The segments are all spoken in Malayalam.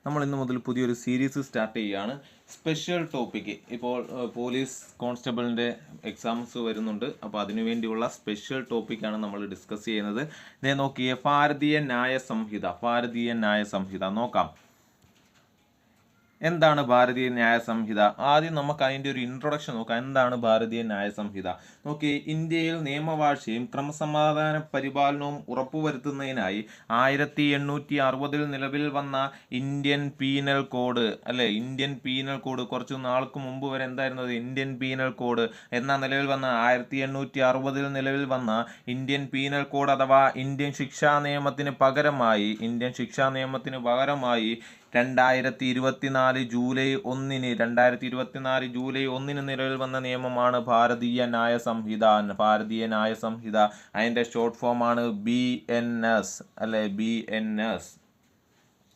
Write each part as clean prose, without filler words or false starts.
നമ്മൾ ഇന്ന് മുതൽ പുതിയൊരു സീരീസ് സ്റ്റാർട്ട് ചെയ്യുകയാണ്. Special topic. ഇപ്പോൾ പോലീസ് കോൺസ്റ്റബിളിൻ്റെ എക്സാംസ് വരുന്നുണ്ട്. അപ്പോൾ അതിനുവേണ്ടിയുള്ള സ്പെഷ്യൽ ടോപ്പിക്കാണ് നമ്മൾ ഡിസ്കസ് ചെയ്യുന്നത്. ഇതേ നോക്കിയേ, ഭാരതീയ ന്യായ സംഹിത നോക്കാം. എന്താണ് ഭാരതീയ ന്യായ സംഹിത? ആദ്യം നമുക്ക് അതിൻ്റെ ഒരു ഇൻട്രൊഡക്ഷൻ നോക്കാം. എന്താണ് ഭാരതീയ ന്യായ സംഹിത? നോക്കി, ഇന്ത്യയിൽ നിയമവാഴ്ചയും ക്രമസമാധാന പരിപാലനവും ഉറപ്പുവരുത്തുന്നതിനായി 1860 നിലവിൽ വന്ന ഇന്ത്യൻ പീനൽ കോഡ്, അല്ലെ, ഇന്ത്യൻ പീനൽ കോഡ് കുറച്ച് നാൾക്ക് മുമ്പ് വരെ എന്തായിരുന്നത്? ഇന്ത്യൻ പീനൽ കോഡ് എന്ന നിലവിൽ വന്ന 1860 നിലവിൽ വന്ന ഇന്ത്യൻ പീനൽ കോഡ് അഥവാ ഇന്ത്യൻ ശിക്ഷാ നിയമത്തിന് പകരമായി 2024 ജൂലൈ 1 നിലവിൽ വന്ന നിയമമാണ് ഭാരതീയ ന്യായ സംഹിത. അതിന്റെ ഷോർട്ട് ഫോം ആണ് BNS, അല്ലെ, BNS.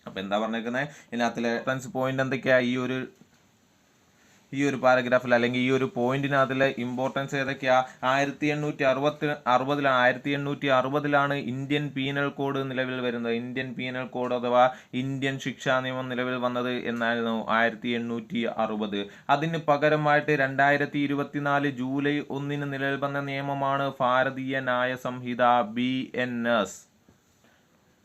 അപ്പൊ എന്താ പറഞ്ഞേക്കുന്നത്? ഇതിനകത്തിലെ പോയിന്റ് എന്തൊക്കെയാ? ഈ ഒരു പാരഗ്രാഫിൽ അല്ലെങ്കിൽ ഈ ഒരു പോയിന്റിനകത്തിലെ ഇമ്പോർട്ടൻസ് ഏതൊക്കെയാ? 1860 ഇന്ത്യൻ പീനൽ കോഡ് നിലവിൽ വരുന്നത്. ഇന്ത്യൻ പീനൽ കോഡ് അഥവാ ഇന്ത്യൻ ശിക്ഷാ നിയമം നിലവിൽ വന്നത് എന്നായിരുന്നു 1860. അതിന് പകരമായിട്ട് 2024 ജൂലൈ 1 നിലവിൽ വന്ന നിയമമാണ് ഭാരതീയ ന്യായ സംഹിത, BNS.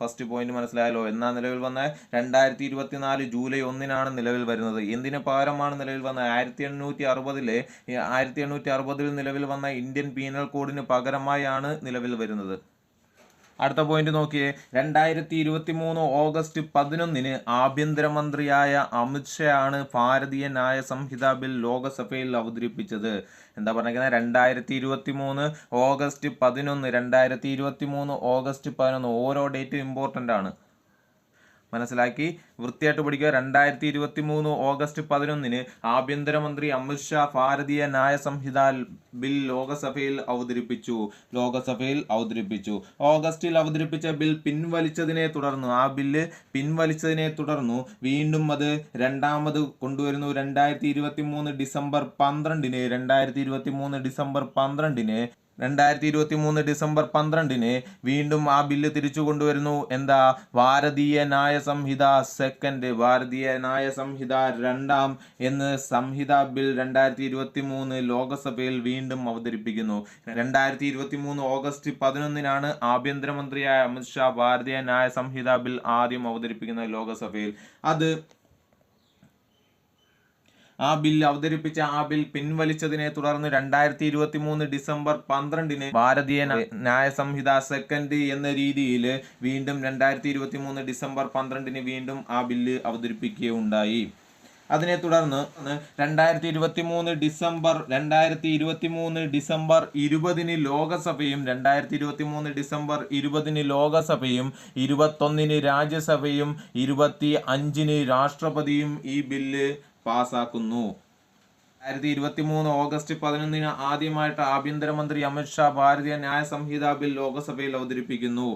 ഫസ്റ്റ് പോയിന്റ് മനസ്സിലായല്ലോ. എന്നാ നിലവിൽ വന്ന 2024 ജൂലൈ 1 നിലവിൽ വരുന്നത്. എന്തിനു പകരമാണ് നിലവിൽ വന്നത്? 1860 നിലവിൽ വന്ന ഇന്ത്യൻ പീനൽ കോഡിന് പകരമായാണ് നിലവിൽ വരുന്നത്. അടുത്ത പോയിന്റ് നോക്കിയേ, 2023 ഓഗസ്റ്റ് 11 ആഭ്യന്തരമന്ത്രിയായ അമിത്ഷാ ആണ് ഭാരതീയ ന്യായ സംഹിത ബിൽ ലോകസഭയിൽ അവതരിപ്പിച്ചത്. എന്താ പറഞ്ഞിരിക്കുന്നത്? 2023 ഓഗസ്റ്റ് 11. ഓരോ ഡേറ്റ് ഇമ്പോർട്ടൻ്റ് ആണ്, മനസ്സിലാക്കി വൃത്തിയായിട്ട് പഠിക്കുക. 2023 ഓഗസ്റ്റ് 11 ആഭ്യന്തരമന്ത്രി അമിത്ഷാ ഭാരതീയ ന്യായ സംഹിത ബിൽ ലോകസഭയിൽ അവതരിപ്പിച്ചു. ഓഗസ്റ്റിൽ അവതരിപ്പിച്ച ബിൽ പിൻവലിച്ചതിനെ തുടർന്നു വീണ്ടും അത് രണ്ടാമത് കൊണ്ടുവരുന്നു. 2023 ഡിസംബർ 12 വീണ്ടും ആ ബില്ല് തിരിച്ചു കൊണ്ടുവരുന്നു. എന്താ? ഭാരതീയ ന്യായ സംഹിത സെക്കൻഡ്, ഭാരതീയ ന്യായ സംഹിത 2 എന്ന് സംഹിത ബിൽ 2023 ലോകസഭയിൽ വീണ്ടും അവതരിപ്പിക്കുന്നു. 2023 ഓഗസ്റ്റ് 11 ആഭ്യന്തരമന്ത്രിയായ അമിത്ഷാ ഭാരതീയ ന്യായ സംഹിത ബിൽ ആദ്യം അവതരിപ്പിക്കുന്നത് ലോകസഭയിൽ. ആ ബിൽ പിൻവലിച്ചതിനെ തുടർന്ന് 2023 ഡിസംബർ 12 ഭാരതീയ ന്യായ സംഹിത സെക്കൻഡ് എന്ന രീതിയിൽ വീണ്ടും 2023 ഡിസംബർ 12 വീണ്ടും ആ ബില്ല് അവതരിപ്പിക്കുകയുണ്ടായി. അതിനെ തുടർന്ന് 2023 ഡിസംബർ 20 ലോകസഭയും 21 രാജ്യസഭയും 25 രാഷ്ട്രപതിയും ഈ ബില്ല് പാസാക്കുന്നു. 2023 ഓഗസ്റ്റ് 11 ആദ്യമായിട്ട് ആഭ്യന്തരമന്ത്രി അമിത്ഷാ ഭാരതീയ ന്യായ സംഹിത ബിൽ ലോകസഭയിൽ അവതരിപ്പിക്കുന്നു.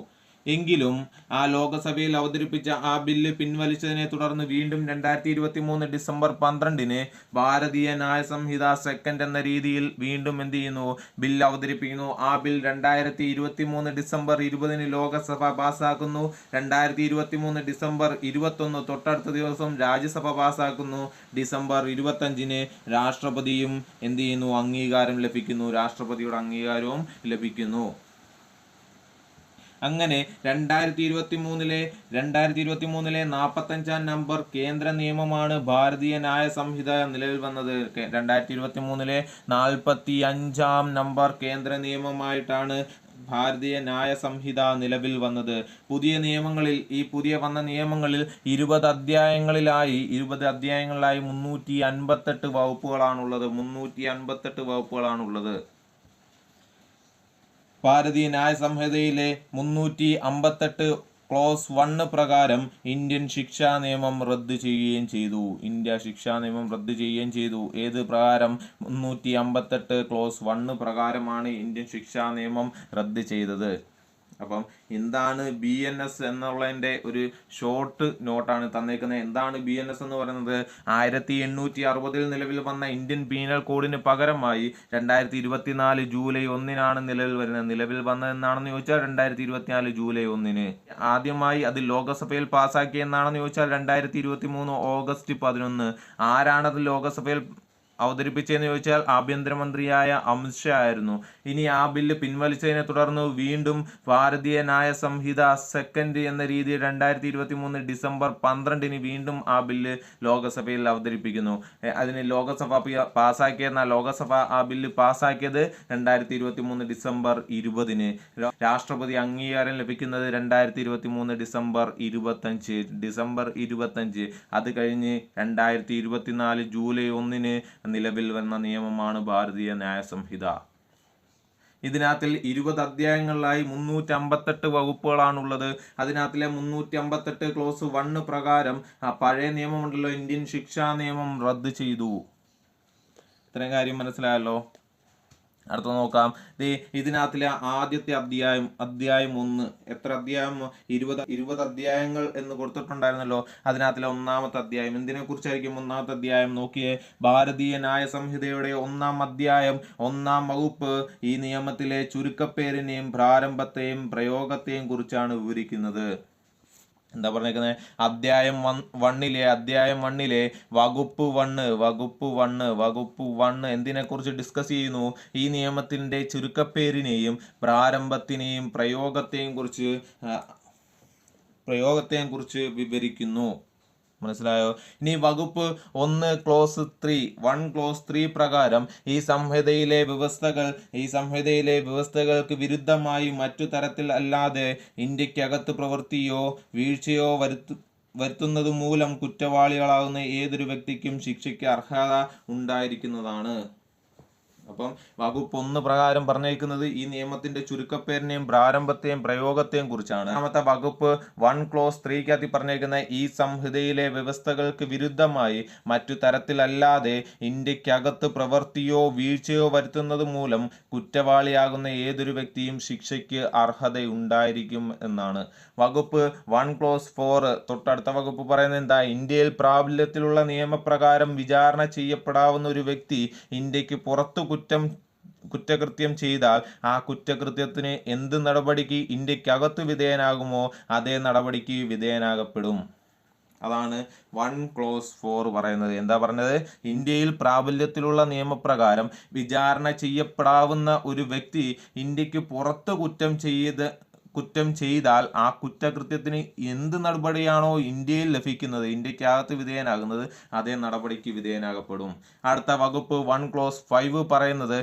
എങ്കിലും ആ ലോകസഭയിൽ അവതരിപ്പിച്ച ആ ബില്ല് പിൻവലിച്ചതിനെ തുടർന്ന് വീണ്ടും 2023 ഡിസംബർ 12 ഭാരതീയ ന്യായ സംഹിത സെക്കൻഡ് എന്ന രീതിയിൽ വീണ്ടും എന്ത് ചെയ്യുന്നു? ബില്ല് അവതരിപ്പിക്കുന്നു. ആ ബിൽ 2023 ഡിസംബർ 20 ലോകസഭ പാസാക്കുന്നു. 2023 ഡിസംബർ 21 തൊട്ടടുത്ത ദിവസം രാജ്യസഭ പാസാക്കുന്നു. ഡിസംബർ 25 രാഷ്ട്രപതിയും എന്ത് ചെയ്യുന്നു? രാഷ്ട്രപതിയുടെ അംഗീകാരവും ലഭിക്കുന്നു. അങ്ങനെ 2023 45 നമ്പർ കേന്ദ്ര നിയമമാണ് ഭാരതീയ ന്യായ സംഹിത നിലവിൽ വന്നത്. 2023 45 നമ്പർ കേന്ദ്ര നിയമമായിട്ടാണ് ഭാരതീയ ന്യായ സംഹിത നിലവിൽ വന്നത്. പുതിയ വന്ന നിയമങ്ങളിൽ 20 അധ്യായങ്ങളിലായി 358 വകുപ്പുകളാണുള്ളത്. ഭാരതീയ ന്യായ സംഹിതയിലെ 358 ക്ലോസ് 1 പ്രകാരം ഇന്ത്യൻ ശിക്ഷാ നിയമം റദ്ദ് ചെയ്യുകയും ചെയ്തു. ഏത് പ്രകാരം? 358 ക്ലോസ് 1 പ്രകാരമാണ് ഇന്ത്യൻ ശിക്ഷാ നിയമം റദ്ദ് ചെയ്തത്. അപ്പം എന്താണ് BNS എന്നുള്ളതിൻ്റെ ഒരു ഷോർട്ട് നോട്ടാണ് തന്നേക്കുന്നത്. എന്താണ് BNS എന്ന് പറയുന്നത്? 1860 നിലവിൽ വന്ന ഇന്ത്യൻ പീനൽ കോഡിന് പകരമായി 2024 ജൂലൈ 1 നിലവിൽ വരുന്നത്. നിലവിൽ വന്നതെന്നാണെന്ന് ചോദിച്ചാൽ 2024 ജൂലൈ 1. ആദ്യമായി അത് ലോകസഭയിൽ പാസ്സാക്കിയെന്നാണെന്ന് ചോദിച്ചാൽ 2023 ഓഗസ്റ്റ് 11. ആരാണത് ലോകസഭയിൽ അവതരിപ്പിച്ചതെന്ന് ചോദിച്ചാൽ ആഭ്യന്തരമന്ത്രിയായ അമിത്ഷാ ആയിരുന്നു. ഇനി ആ ബില്ല് പിൻവലിച്ചതിനെ തുടർന്ന് വീണ്ടും ഭാരതീയ ന്യായ സംഹിത സെക്കൻഡ് എന്ന രീതിയിൽ 2023 ഡിസംബർ 12 വീണ്ടും ആ ബില്ല് ലോകസഭയിൽ അവതരിപ്പിക്കുന്നു. അതിന് ലോകസഭ പാസ്സാക്കിയെന്ന ലോകസഭ ആ ബില്ല് പാസ്സാക്കിയത് 2023 ഡിസംബർ 20. രാഷ്ട്രപതി അംഗീകാരം ലഭിക്കുന്നത് 2023 ഡിസംബർ 25. അത് കഴിഞ്ഞ് 2024 ജൂലൈ 1 നിലവിൽ വന്ന നിയമമാണ് ഭാരതീയ ന്യായ സംഹിത. ഇതിനകത്തിൽ 20 അധ്യായങ്ങളിലായി 358 വകുപ്പുകളാണുള്ളത്. അതിനകത്തിലെ 358 ക്ലോസ് 1 പ്രകാരം പഴയ നിയമമുണ്ടല്ലോ, ഇന്ത്യൻ ശിക്ഷാ നിയമം റദ്ദ് ചെയ്തു. ഇത്രയും കാര്യം മനസ്സിലായല്ലോ. അടുത്ത നോക്കാം. ഇതിനകത്തിലെ ആദ്യത്തെ അധ്യായം 1. എത്ര അധ്യായം? 20 അധ്യായങ്ങൾ എന്ന് കൊടുത്തിട്ടുണ്ടായിരുന്നല്ലോ. അതിനകത്തിലെ 1-ാമത്തെ അധ്യായം എന്തിനെ കുറിച്ചായിരിക്കും? 1-ാമത്തെ അധ്യായം നോക്കിയേ. ഭാരതീയ ന്യായ സംഹിതയുടെ 1-ാം അധ്യായം 1-ാം വകുപ്പ് ഈ നിയമത്തിലെ ചുരുക്കപ്പേരിനെയും പ്രാരംഭത്തെയും പ്രയോഗത്തെയും കുറിച്ചാണ് വിവരിക്കുന്നത്. എന്താ പറഞ്ഞേക്കുന്നത്? അധ്യായം 1 വകുപ്പ് 1 എന്തിനെ കുറിച്ച് ഡിസ്കസ് ചെയ്യുന്നു? ഈ നിയമത്തിന്റെ ചുരുക്കപ്പേരിനെയും പ്രാരംഭത്തിനെയും പ്രയോഗത്തെയും കുറിച്ച് വിവരിക്കുന്നു. മനസ്സിലായോ? ഇനി വകുപ്പ് 1 ക്ലോസ് 3 പ്രകാരം ഈ സംഹിതയിലെ വ്യവസ്ഥകൾക്ക് വിരുദ്ധമായി മറ്റു തരത്തിൽ അല്ലാതെ ഇന്ത്യക്കകത്ത് പ്രവൃത്തിയോ വീഴ്ചയോ വരുത്തുന്നത് മൂലം കുറ്റവാളികളാകുന്ന ഏതൊരു വ്യക്തിക്കും ശിക്ഷയ്ക്ക് അർഹത ഉണ്ടായിരിക്കുന്നതാണ്. അപ്പം വകുപ്പ് 1 പ്രകാരം പറഞ്ഞേക്കുന്നത് ഈ നിയമത്തിന്റെ ചുരുക്കപ്പേരിനെയും പ്രാരംഭത്തെയും പ്രയോഗത്തെയും കുറിച്ചാണ്. രണ്ടാമത്തെ വകുപ്പ് 1 ക്ലോസ് 3 പറഞ്ഞേക്കുന്ന ഈ സംഹിതയിലെ വ്യവസ്ഥകൾക്ക് വിരുദ്ധമായി മറ്റു തരത്തിലല്ലാതെ ഇന്ത്യക്കകത്ത് പ്രവൃത്തിയോ വീഴ്ചയോ വരുത്തുന്നത് മൂലം കുറ്റവാളിയാകുന്ന ഏതൊരു വ്യക്തിയും ശിക്ഷയ്ക്ക് അർഹതയുണ്ടായിരിക്കും എന്നാണ്. വകുപ്പ് 1 ക്ലോസ് 4 തൊട്ടടുത്ത വകുപ്പ് പറയുന്നത് എന്താ? ഇന്ത്യയിൽ പ്രാബല്യത്തിലുള്ള നിയമപ്രകാരം വിചാരണ ചെയ്യപ്പെടാവുന്ന ഒരു വ്യക്തി ഇന്ത്യക്ക് പുറത്തു കുറ്റകൃത്യം ചെയ്താൽ ആ കുറ്റകൃത്യത്തിന് എന്ത് നടപടിക്ക് ഇന്ത്യക്കകത്ത് വിധേയനാകുമോ അതേ നടപടിക്ക് വിധേയനാകപ്പെടും. അതാണ് 1 ക്ലോസ് 4 പറയുന്നത്. എന്താ പറഞ്ഞത്? ഇന്ത്യയിൽ പ്രാബല്യത്തിലുള്ള നിയമപ്രകാരം വിചാരണ ചെയ്യപ്പെടാവുന്ന ഒരു വ്യക്തി ഇന്ത്യക്ക് പുറത്ത് കുറ്റം ചെയ്താൽ ആ കുറ്റകൃത്യത്തിന് എന്ത് നടപടിയാണോ ഇന്ത്യയിൽ ലഭിക്കുന്നത്, ഇന്ത്യക്കകത്ത് വിധേയനാകുന്നത്, അതേ നടപടിക്ക് വിധേയനാകപ്പെടും. അടുത്ത വകുപ്പ് 1 ക്ലോസ് 5 പറയുന്നത്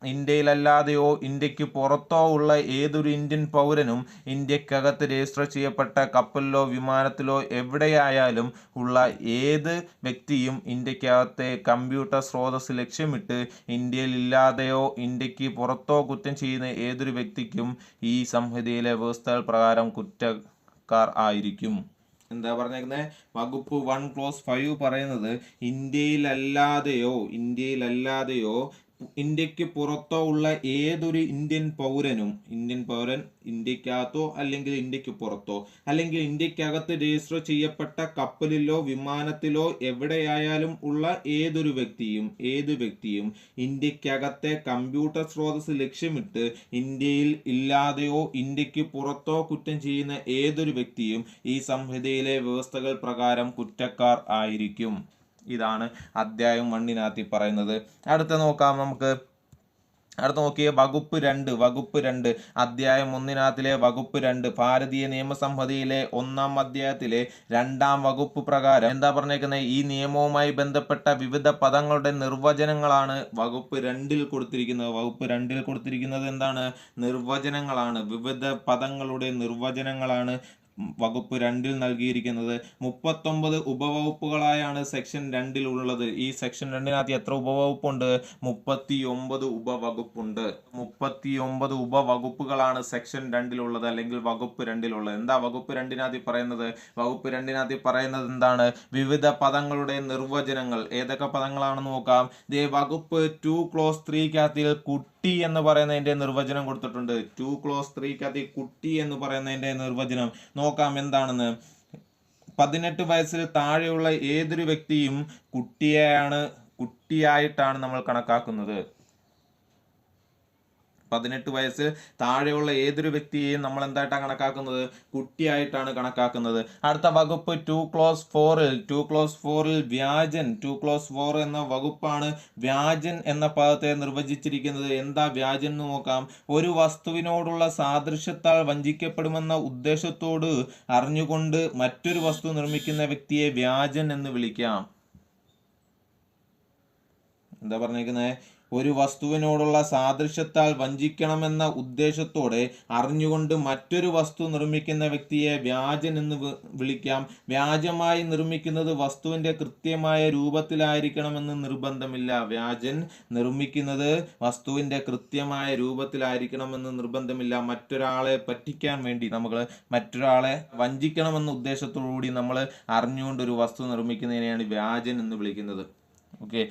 ഇന്ത്യയിലല്ലാതെയോ ഇന്ത്യക്ക് പുറത്തോ ഉള്ള ഏതൊരു ഇന്ത്യൻ പൗരനും ഇന്ത്യക്കകത്ത് രജിസ്റ്റർ ചെയ്യപ്പെട്ട കപ്പലിലോ വിമാനത്തിലോ എവിടെയായാലും ഉള്ള ഏത് വ്യക്തിയും ഇന്ത്യക്കകത്തെ കമ്പ്യൂട്ടർ സ്രോതസ് ലക്ഷ്യമിട്ട് ഇന്ത്യയിൽ ഇല്ലാതെയോ ഇന്ത്യക്ക് പുറത്തോ കുറ്റം ചെയ്യുന്ന ഏതൊരു വ്യക്തിക്കും ഈ സംഹിതയിലെ വ്യവസ്ഥകൾ പ്രകാരം കുറ്റക്കാർ ആയിരിക്കും. എന്താ പറഞ്ഞേക്കുന്നത്? വകുപ്പ് 1 ക്ലോസ് 5 പറയുന്നത് ഇന്ത്യയിലല്ലാതെയോ ഇന്ത്യക്ക് പുറത്തോ ഉള്ള ഏതൊരു ഇന്ത്യൻ പൗരൻ ഇന്ത്യക്കകത്തോ അല്ലെങ്കിൽ ഇന്ത്യക്ക് പുറത്തോ അല്ലെങ്കിൽ ഇന്ത്യക്കകത്ത് രജിസ്റ്റർ ചെയ്യപ്പെട്ട കപ്പലിലോ വിമാനത്തിലോ എവിടെയായാലും ഉള്ള ഏത് വ്യക്തിയും ഇന്ത്യക്കകത്തെ കമ്പ്യൂട്ടർ സ്രോതസ് ലക്ഷ്യമിട്ട് ഇന്ത്യയിൽ ഇല്ലാതെയോ ഇന്ത്യക്ക് പുറത്തോ കുറ്റം ചെയ്യുന്ന ഏതൊരു വ്യക്തിയും ഈ സംഹിതയിലെ വ്യവസ്ഥകൾ പ്രകാരം കുറ്റക്കാർ ആയിരിക്കും. ഇതാണ് അധ്യായം 1 പറയുന്നത്. അടുത്ത നോക്കിയ വകുപ്പ് 2 അധ്യായം 1 വകുപ്പ് 2 ഭാരതീയ നിയമസംഹിതയിലെ 1-ാം അധ്യായത്തിലെ 2-ാം വകുപ്പ് പ്രകാരം എന്താ പറഞ്ഞേക്കുന്നത്? ഈ നിയമവുമായി ബന്ധപ്പെട്ട വിവിധ പദങ്ങളുടെ നിർവചനങ്ങളാണ് വകുപ്പ് 2 കൊടുത്തിരിക്കുന്നത്. വകുപ്പ് 2 എന്താണ്? നിർവചനങ്ങളാണ്. വിവിധ പദങ്ങളുടെ നിർവചനങ്ങളാണ് വകുപ്പ് 2 നൽകിയിരിക്കുന്നത്. 39 ഉപവകുപ്പുകളായാണ് സെക്ഷൻ 2 ഉള്ളത്. ഈ സെക്ഷൻ 2 എത്ര ഉപവകുപ്പുണ്ട്? 39 ഉപവകുപ്പുണ്ട്. 39 ഉപവകുപ്പുകളാണ് സെക്ഷൻ 2 ഉള്ളത്, അല്ലെങ്കിൽ വകുപ്പ് 2 ഉള്ളത്. എന്താ വകുപ്പ് 2 പറയുന്നത്? വകുപ്പ് 2 പറയുന്നത് എന്താണ്? വിവിധ പദങ്ങളുടെ നിർവചനങ്ങൾ. ഏതൊക്കെ പദങ്ങളാണെന്ന് നോക്കാം. വകുപ്പ് 2 ക്ലോസ് 3 കുട്ടി എന്ന് പറയുന്നതിന്റെ നിർവചനം കൊടുത്തിട്ടുണ്ട്. 2 ക്ലോസ് 3 കുട്ടി എന്ന് പറയുന്നതിന്റെ നിർവചനം നോക്കാം എന്താണെന്ന്. 18 വയസ്സിൽ താഴെയുള്ള ഏതൊരു വ്യക്തിയും കുട്ടിയായിട്ടാണ് നമ്മൾ കണക്കാക്കുന്നത്. 18 വയസ്സിൽ താഴെയുള്ള ഏതൊരു വ്യക്തിയെയും നമ്മൾ എന്തായിട്ടാണ് കണക്കാക്കുന്നത്? കുട്ടിയായിട്ടാണ് കണക്കാക്കുന്നത്. അടുത്ത വകുപ്പ് 2 ക്ലോസ് 4 വ്യാജൻ. 2 ക്ലോസ് 4 എന്ന വകുപ്പാണ് വ്യാജൻ എന്ന പദത്തെ നിർവചിച്ചിരിക്കുന്നത്. എന്താ വ്യാജൻ എന്ന് നോക്കാം. ഒരു വസ്തുവിനോടുള്ള സാദൃശ്യത്താൽ വഞ്ചിക്കപ്പെടുമെന്ന ഉദ്ദേശത്തോട് അറിഞ്ഞുകൊണ്ട് മറ്റൊരു വസ്തു നിർമ്മിക്കുന്ന വ്യക്തിയെ വ്യാജൻ എന്ന് വിളിക്കാം. എന്താ പറഞ്ഞിരിക്കുന്നത്? ഒരു വസ്തുവിനോടുള്ള സാദൃശ്യത്താൽ വഞ്ചിക്കണമെന്ന ഉദ്ദേശത്തോടെ അറിഞ്ഞുകൊണ്ട് മറ്റൊരു വസ്തു നിർമ്മിക്കുന്ന വ്യക്തിയെ വ്യാജൻ എന്ന് വിളിക്കാം. വ്യാജമായി നിർമ്മിക്കുന്നത് വസ്തുവിന്റെ കൃത്യമായ രൂപത്തിലായിരിക്കണമെന്ന് നിർബന്ധമില്ല. വ്യാജൻ നിർമ്മിക്കുന്നത് വസ്തുവിന്റെ കൃത്യമായ രൂപത്തിലായിരിക്കണമെന്ന് നിർബന്ധമില്ല. മറ്റൊരാളെ പറ്റിക്കാൻ വേണ്ടി മറ്റൊരാളെ വഞ്ചിക്കണമെന്ന ഉദ്ദേശത്തോടുകൂടി നമ്മൾ അറിഞ്ഞുകൊണ്ട് ഒരു വസ്തു നിർമ്മിക്കുന്നതിനെയാണ് വ്യാജൻ എന്ന് വിളിക്കുന്നത്. ഓക്കെ,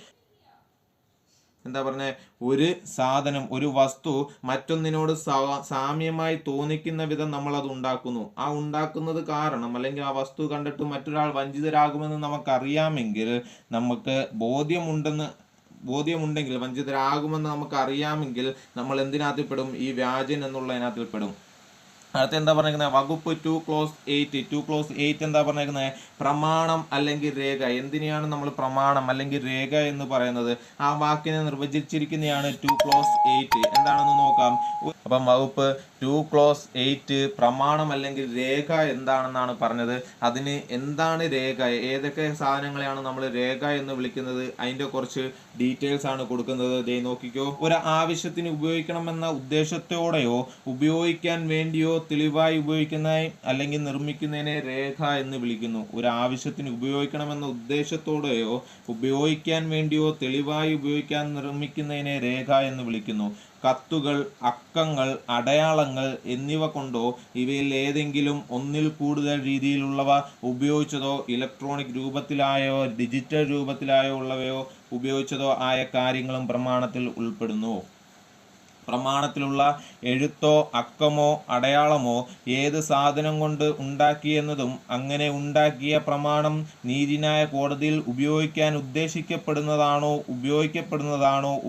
എന്താ പറഞ്ഞേ? ഒരു സാധനം, ഒരു വസ്തു മറ്റൊന്നിനോട് സാമ്യമായി തോന്നിക്കുന്ന വിധം നമ്മൾ അത് ഉണ്ടാക്കുന്നു. ആ ഉണ്ടാക്കുന്നത് കാരണം, അല്ലെങ്കിൽ ആ വസ്തു കണ്ടിട്ട് മറ്റൊരാൾ വഞ്ചിതരാകുമെന്ന് നമുക്കറിയാമെങ്കിൽ, നമുക്ക് ബോധ്യമുണ്ടെങ്കിൽ വഞ്ചിതരാകുമെന്ന് നമുക്ക് അറിയാമെങ്കിൽ നമ്മൾ എന്തിനകത്തിൽ പെടും? ഈ വ്യാജൻ എന്നുള്ളതിനകത്തിൽ പെടും. അടുത്ത എന്താ പറഞ്ഞിരിക്കുന്നത്? വകുപ്പ് 2 ക്ലോസ് 8 എന്താ പറഞ്ഞിരിക്കുന്നത്? പ്രമാണം അല്ലെങ്കിൽ രേഖ. എന്തിനെയാണ് നമ്മൾ പ്രമാണം അല്ലെങ്കിൽ രേഖ എന്ന് പറയുന്നത്? ആ വാക്കിനെ നിർവചിച്ചിരിക്കുന്നതാണ് 2 ക്ലോസ് 8. എന്താണെന്ന് നോക്കാം. അപ്പം വകുപ്പ് 2 ക്ലോസ് 8 പ്രമാണം അല്ലെങ്കിൽ രേഖ എന്താണെന്നാണ് പറഞ്ഞത്. അതിന് എന്താണ് രേഖ, ഏതൊക്കെ സാധനങ്ങളെയാണ് നമ്മൾ രേഖ എന്ന് വിളിക്കുന്നത്, അതിന്റെ കുറച്ച് ഡീറ്റെയിൽസ് ആണ് കൊടുക്കുന്നത്. ദേ നോക്കിക്കോ. ഒരു ആവശ്യത്തിന് ഉപയോഗിക്കണമെന്ന ഉദ്ദേശത്തോടെയോ ഉപയോഗിക്കാൻ വേണ്ടിയോ തെളിവായി ഉപയോഗിക്കുന്നതായി അല്ലെങ്കിൽ നിർമ്മിക്കുന്നതിനെ രേഖ എന്ന് വിളിക്കുന്നു. ഒരു ആവശ്യത്തിന് ഉപയോഗിക്കണമെന്ന ഉദ്ദേശത്തോടെയോ ഉപയോഗിക്കാൻ വേണ്ടിയോ തെളിവായി ഉപയോഗിക്കാൻ നിർമ്മിക്കുന്നതിനെ രേഖ എന്ന് വിളിക്കുന്നു. കത്തുകൾ, അക്കങ്ങൾ, അടയാളങ്ങൾ എന്നിവ കൊണ്ടോ ഇവയിൽ ഏതെങ്കിലും ഒന്നിൽ കൂടുതൽ രീതിയിലുള്ളവ ഉപയോഗിച്ചതോ ഇലക്ട്രോണിക് രൂപത്തിലായോ ഡിജിറ്റൽ രൂപത്തിലായോ ഉള്ളവയോ ഉപയോഗിച്ചതോ ആയ കാര്യങ്ങളും പ്രമാണത്തിൽ ഉൾപ്പെടുന്നു. പ്രമാണത്തിലുള്ള എഴുത്തോ അക്കമോ അടയാളമോ ഏത് സാധനം കൊണ്ട് ഉണ്ടാക്കിയെന്നതും അങ്ങനെ ഉണ്ടാക്കിയ പ്രമാണം നീതിന്യായ കോടതിയിൽ ഉപയോഗിക്കാൻ ഉദ്ദേശിക്കപ്പെടുന്നതാണോ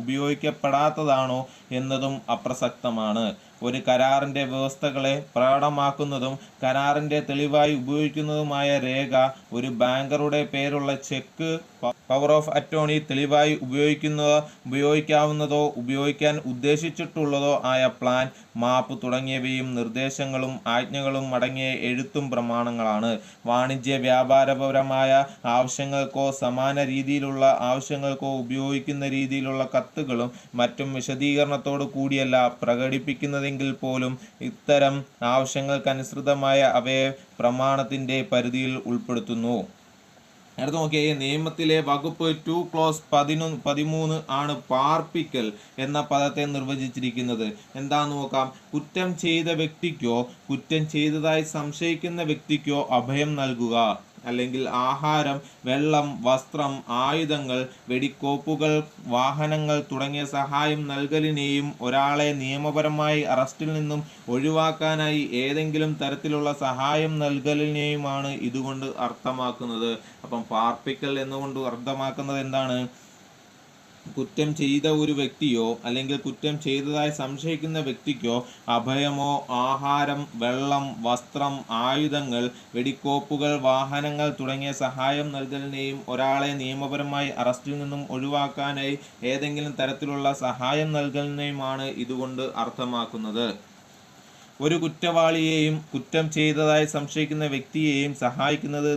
ഉപയോഗിക്കപ്പെടാത്തതാണോ എന്നതും അപ്രസക്തമാണ്. ഒരു കരാറിന്റെ വ്യവസ്ഥകളെ പ്രകടമാക്കുന്നതും കരാറിന്റെ തെളിവായി ഉപയോഗിക്കുന്നതുമായ രേഖ ഒരു ബാങ്കറുടെ പേരുള്ള ചെക്ക്, പവർ ഓഫ് അറ്റോർണി, തെളിവായി ഉപയോഗിക്കാവുന്നതോ ഉപയോഗിക്കാൻ ഉദ്ദേശിച്ചിട്ടുള്ളതോ ആയ പ്ലാൻ, മാപ്പ് തുടങ്ങിയവയും നിർദ്ദേശങ്ങളും ആജ്ഞകളും അടങ്ങിയ എഴുത്തും പ്രമാണങ്ങളാണ്. വാണിജ്യ വ്യാപാരപരമായ ആവശ്യങ്ങൾക്കോ സമാന രീതിയിലുള്ള ആവശ്യങ്ങൾക്കോ ഉപയോഗിക്കുന്ന രീതിയിലുള്ള കത്തുകളും മറ്റും വിശദീകരണത്തോടു കൂടിയല്ല പ്രകടിപ്പിക്കുന്നതെങ്കിൽ പോലും ഇത്തരം ആവശ്യങ്ങൾക്കനുസൃതമായ അവയെ പ്രമാണത്തിന്റെ പരിധിയിൽ ഉൾപ്പെടുത്തുന്നു. അടുത്ത നോക്കിയേ, നിയമത്തിലെ വകുപ്പ് 2 ക്ലോസ് 13 ആണ് പാർപ്പിക്കൽ എന്ന പദത്തെ നിർവചിച്ചിരിക്കുന്നത്. എന്താന്ന് നോക്കാം. കുറ്റം ചെയ്ത വ്യക്തിക്കോ കുറ്റം ചെയ്തതായി സംശയിക്കുന്ന വ്യക്തിക്കോ അഭയം നൽകുക, അല്ലെങ്കിൽ ആഹാരം, വെള്ളം, വസ്ത്രം, ആയുധങ്ങൾ, വെടിക്കോപ്പുകൾ, വാഹനങ്ങൾ തുടങ്ങിയ സഹായം നൽകലിനെയും ഒരാളെ നിയമപരമായി അറസ്റ്റിൽ നിന്നും ഒഴിവാക്കാനായി ഏതെങ്കിലും തരത്തിലുള്ള സഹായം നൽകലിനെയുമാണ് ഇതുകൊണ്ട് അർത്ഥമാക്കുന്നത്. അപ്പം പാർപ്പിക്കൽ എന്നുകൊണ്ട് അർത്ഥമാക്കുന്നത് എന്താണ്? കുറ്റം ചെയ്ത ഒരു വ്യക്തിയോ അല്ലെങ്കിൽ കുറ്റം ചെയ്തതായി സംശയിക്കുന്ന വ്യക്തിക്കോ അഭയമോ ആഹാരം, വെള്ളം, വസ്ത്രം, ആയുധങ്ങൾ, വെടിക്കോപ്പുകൾ, വാഹനങ്ങൾ തുടങ്ങിയ സഹായം നൽകലിനെയും ഒരാളെ നിയമപരമായി അറസ്റ്റിൽ നിന്നും ഒഴിവാക്കാനായി ഏതെങ്കിലും തരത്തിലുള്ള സഹായം നൽകലിനെയുമാണ് ഇതുകൊണ്ട് അർത്ഥമാക്കുന്നത്. ഒരു കുറ്റവാളിയെയും കുറ്റം ചെയ്തതായി സംശയിക്കുന്ന വ്യക്തിയെയും സഹായിക്കുന്നത്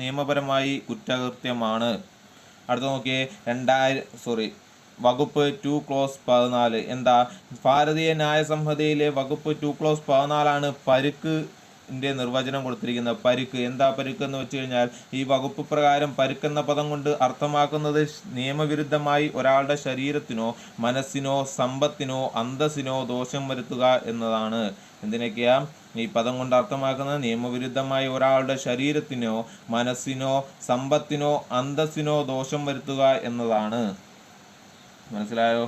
നിയമപരമായി കുറ്റകൃത്യമാണ്. അടുത്ത നോക്കിയേ, വകുപ്പ് 2 ക്ലോസ് 14 എന്താ? ഭാരതീയ ന്യായ സംഹിതയിലെ വകുപ്പ് 2 ക്ലോസ് 14 ആണ് പരുക്ക് നിർവചനം കൊടുത്തിരിക്കുന്നത്. പരുക്ക്. എന്താ പരുക്ക് എന്ന് വെച്ച് കഴിഞ്ഞാൽ ഈ വകുപ്പ് പ്രകാരം പരുക്കെന്ന പദം കൊണ്ട് അർത്ഥമാക്കുന്നത് നിയമവിരുദ്ധമായി ഒരാളുടെ ശരീരത്തിനോ മനസ്സിനോ സമ്പത്തിനോ അന്തസ്സിനോ ദോഷം വരുത്തുക എന്നതാണ്. എന്തിനൊക്കെയാ ഈ പദം കൊണ്ട് അർത്ഥമാക്കുന്നത്? നിയമവിരുദ്ധമായി ഒരാളുടെ ശരീരത്തിനോ മനസ്സിനോ സമ്പത്തിനോ അന്തസ്സിനോ ദോഷം വരുത്തുക എന്നതാണ്. മനസ്സിലായോ?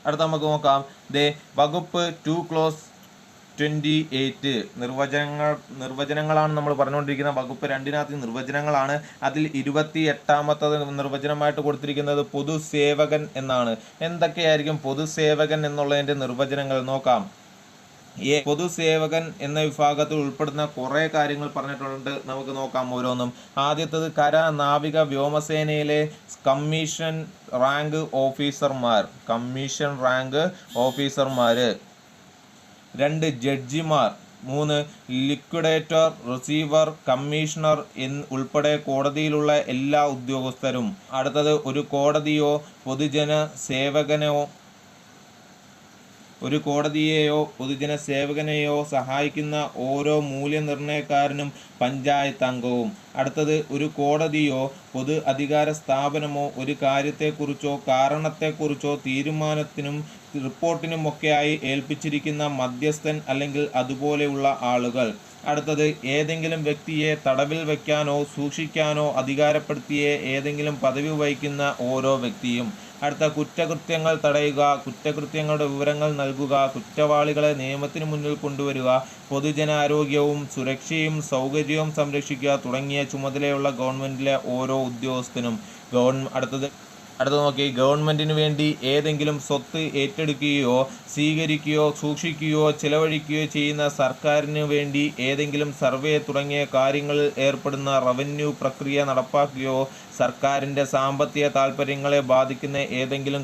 അടുത്ത നമുക്ക് നോക്കാം. വകുപ്പ് 2 ക്ലോസ് 28 നിർവചനങ്ങളാണ് നമ്മൾ പറഞ്ഞുകൊണ്ടിരിക്കുന്നത്. വകുപ്പ് 2 നിർവചനങ്ങളാണ്. അതിൽ 28ാമത്തെ നിർവചനമായിട്ട് കൊടുത്തിരിക്കുന്നത് പൊതുസേവകൻ എന്നാണ്. എന്തൊക്കെയായിരിക്കും പൊതുസേവകൻ എന്നുള്ളതിന്റെ നിർവചനങ്ങൾ നോക്കാം. പൊതുസേവകൻ എന്ന വിഭാഗത്തിൽ ഉൾപ്പെടുന്ന കുറെ കാര്യങ്ങൾ പറഞ്ഞിട്ടുണ്ട്. നമുക്ക് നോക്കാം ഓരോന്നും. ആദ്യത്തത് കര നാവിക വ്യോമസേനയിലെ കമ്മീഷൻ റാങ്ക് ഓഫീസർമാർ. 2 ജഡ്ജിമാർ. 3 ലിക്വിഡേറ്റർ, റിസീവർ, കമ്മീഷണർ ഉൾപ്പെടെ കോടതിയിലുള്ള എല്ലാ ഉദ്യോഗസ്ഥരും. അടുത്തത് ഒരു കോടതിയെയോ പൊതുജന സേവകനെയോ സഹായിക്കുന്ന ഓരോ മൂല്യനിർണ്ണയക്കാരനും പഞ്ചായത്ത് അംഗവും. അടുത്തത് ഒരു കോടതിയോ പൊതു അധികാര സ്ഥാപനമോ ഒരു കാര്യത്തെക്കുറിച്ചോ കാരണത്തെക്കുറിച്ചോ തീരുമാനത്തിനും റിപ്പോർട്ടിനുമൊക്കെയായി ഏൽപ്പിച്ചിരിക്കുന്ന മധ്യസ്ഥൻ അല്ലെങ്കിൽ അതുപോലെയുള്ള ആളുകൾ. അടുത്തത് ഏതെങ്കിലും വ്യക്തിയെ തടവിൽ വയ്ക്കാനോ സൂക്ഷിക്കാനോ അധികാരപ്പെടുത്തിയ ഏതെങ്കിലും പദവി വഹിക്കുന്ന ഓരോ വ്യക്തിയും. അടുത്ത കുറ്റകൃത്യങ്ങൾ തടയുക, കുറ്റകൃത്യങ്ങളുടെ വിവരങ്ങൾ നൽകുക, കുറ്റവാളികളെ നിയമത്തിന് മുന്നിൽ കൊണ്ടുവരിക, പൊതുജനാരോഗ്യവും സുരക്ഷയും സൗകര്യവും സംരക്ഷിക്കുക തുടങ്ങിയ ചുമതലയുള്ള ഗവൺമെന്റിലെ ഓരോ ഉദ്യോഗസ്ഥനും. അടുത്തത് നോക്കി. ഗവൺമെന്റിന് വേണ്ടി ഏതെങ്കിലും സ്വത്ത് ഏറ്റെടുക്കുകയോ സ്വീകരിക്കുകയോ സൂക്ഷിക്കുകയോ ചെലവഴിക്കുകയോ ചെയ്യുന്ന, സർക്കാരിന് വേണ്ടി ഏതെങ്കിലും സർവേ തുടങ്ങിയ കാര്യങ്ങളിൽ ഏർപ്പെടുന്ന, റവന്യൂ പ്രക്രിയ നടപ്പാക്കുകയോ സർക്കാരിൻ്റെ സാമ്പത്തിക താൽപ്പര്യങ്ങളെ ബാധിക്കുന്ന ഏതെങ്കിലും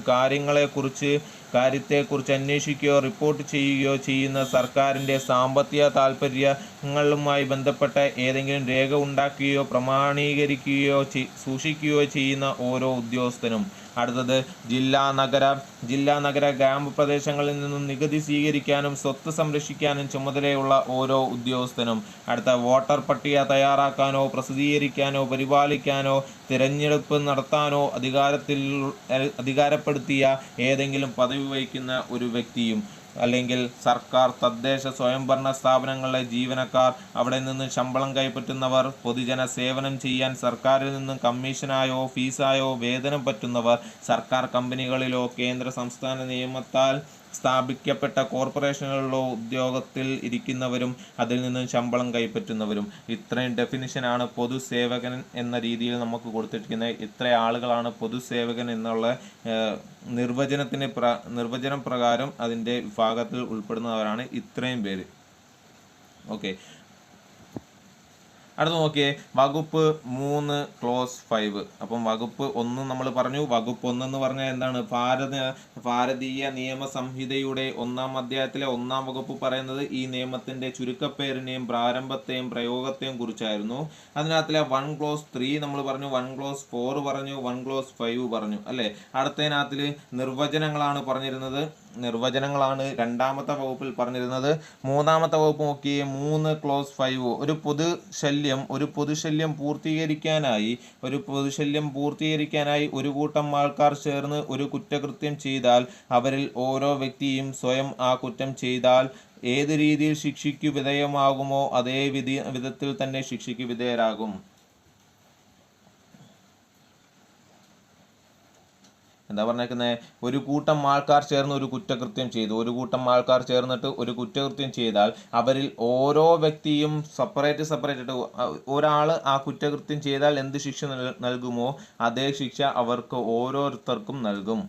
കാര്യത്തെക്കുറിച്ച് അന്വേഷിക്കുകയോ റിപ്പോർട്ട് ചെയ്യുകയോ ചെയ്യുന്ന, സർക്കാരിൻ്റെ സാമ്പത്തിക താൽപ്പര്യങ്ങളുമായി ബന്ധപ്പെട്ട ഏതെങ്കിലും രേഖ ഉണ്ടാക്കുകയോ പ്രമാണീകരിക്കുകയോ സൂക്ഷിക്കുകയോ ചെയ്യുന്ന ഓരോ ഉദ്യോഗസ്ഥനും. അടുത്തത് ജില്ലാ നഗര ഗ്രാമപ്രദേശങ്ങളിൽ നിന്നും നികുതി സ്വീകരിക്കാനും സ്വത്ത് സംരക്ഷിക്കാനും ചുമതലയുള്ള ഓരോ ഉദ്യോഗസ്ഥനും. അടുത്ത വോട്ടർ പട്ടിക തയ്യാറാക്കാനോ പ്രസിദ്ധീകരിക്കാനോ പരിപാലിക്കാനോ തിരഞ്ഞെടുപ്പ് നടത്താനോ അധികാരപ്പെടുത്തിയ ഏതെങ്കിലും പദവി വഹിക്കുന്ന ഒരു വ്യക്തിയും. അല്ലെങ്കിൽ സർക്കാർ തദ്ദേശ സ്വയംഭരണ സ്ഥാപനങ്ങളിലെ ജീവനക്കാർ, അവിടെ നിന്ന് ശമ്പളം കൈപ്പറ്റുന്നവർ, പൊതുജന സേവനം ചെയ്യാൻ സർക്കാരിൽ നിന്നും കമ്മീഷനായോ ഫീസായോ വേതനം പറ്റുന്നവർ, സർക്കാർ കമ്പനികളിലോ കേന്ദ്ര സംസ്ഥാന നിയമത്താൽ സ്ഥാപിക്കപ്പെട്ട കോർപ്പറേഷനുകളിലോ ഉദ്യോഗത്തിൽ ഇരിക്കുന്നവരും അതിൽ നിന്നും ശമ്പളം കൈപ്പറ്റുന്നവരും. ഇത്രയും ഡെഫിനിഷനാണ് പൊതുസേവകൻ എന്ന രീതിയിൽ നമുക്ക് കൊടുത്തിരിക്കുന്നത്. ഇത്ര ആളുകളാണ് പൊതുസേവകൻ എന്നുള്ള നിർവചനം പ്രകാരം അതിൻ്റെ വിഭാഗത്തിൽ ഉൾപ്പെടുന്നവരാണ് ഇത്രയും പേര്. ഓക്കെ, അടുത്ത് നോക്കിയേ. വകുപ്പ് 3 ക്ലോസ് 5. അപ്പം വകുപ്പ് 1 നമ്മൾ പറഞ്ഞു. വകുപ്പ് 1 എന്ന് പറഞ്ഞാൽ എന്താണ്? ഭാരതീയ നിയമ സംഹിതയുടെ 1-ാം അധ്യായത്തിലെ 1-ാം വകുപ്പ് പറയുന്നത് ഈ നിയമത്തിന്റെ ചുരുക്കപ്പേരിനെയും പ്രാരംഭത്തെയും പ്രയോഗത്തെയും കുറിച്ചായിരുന്നു. അതിനകത്തിലെ 1 ക്ലോസ് 3 നമ്മൾ പറഞ്ഞു, 1 ക്ലോസ് 4 പറഞ്ഞു, 1 ക്ലോസ് 5 പറഞ്ഞു അല്ലേ. അടുത്തതിനകത്തിൽ നിർവചനങ്ങളാണ് പറഞ്ഞിരുന്നത്. നിർവചനങ്ങളാണ് 2-ാമത്തെ വകുപ്പിൽ പറഞ്ഞിരുന്നത്. 3-ാമത്തെ വകുപ്പ് നോക്കിയേ. 3 ക്ലോസ് 5. ഒരു പൊതുശല്യം പൂർത്തീകരിക്കാനായി ഒരു കൂട്ടം ആൾക്കാർ ചേർന്ന് ഒരു കുറ്റകൃത്യം ചെയ്താൽ അവരിൽ ഓരോ വ്യക്തിയും സ്വയം ആ കുറ്റം ചെയ്താൽ ഏത് രീതിയിൽ ശിക്ഷയ്ക്ക് വിധേയമാകുമോ അതേ വിധത്തിൽ തന്നെ ശിക്ഷയ്ക്ക് വിധേയരാകും. എന്താ പറഞ്ഞേക്കുന്നത്? ഒരു കൂട്ടം ആൾക്കാർ ചേർന്ന് ഒരു കുറ്റകൃത്യം ചെയ്തു. ഒരു കൂട്ടം ആൾക്കാർ ചേർന്നിട്ട് ഒരു കുറ്റകൃത്യം ചെയ്താൽ അവരിൽ ഓരോ വ്യക്തിയും സെപ്പറേറ്റ് ഒരാൾ ആ കുറ്റകൃത്യം ചെയ്താൽ എന്ത് ശിക്ഷ നൽകുമോ അതേ ശിക്ഷ അവർക്ക് ഓരോരുത്തർക്കും നൽകും.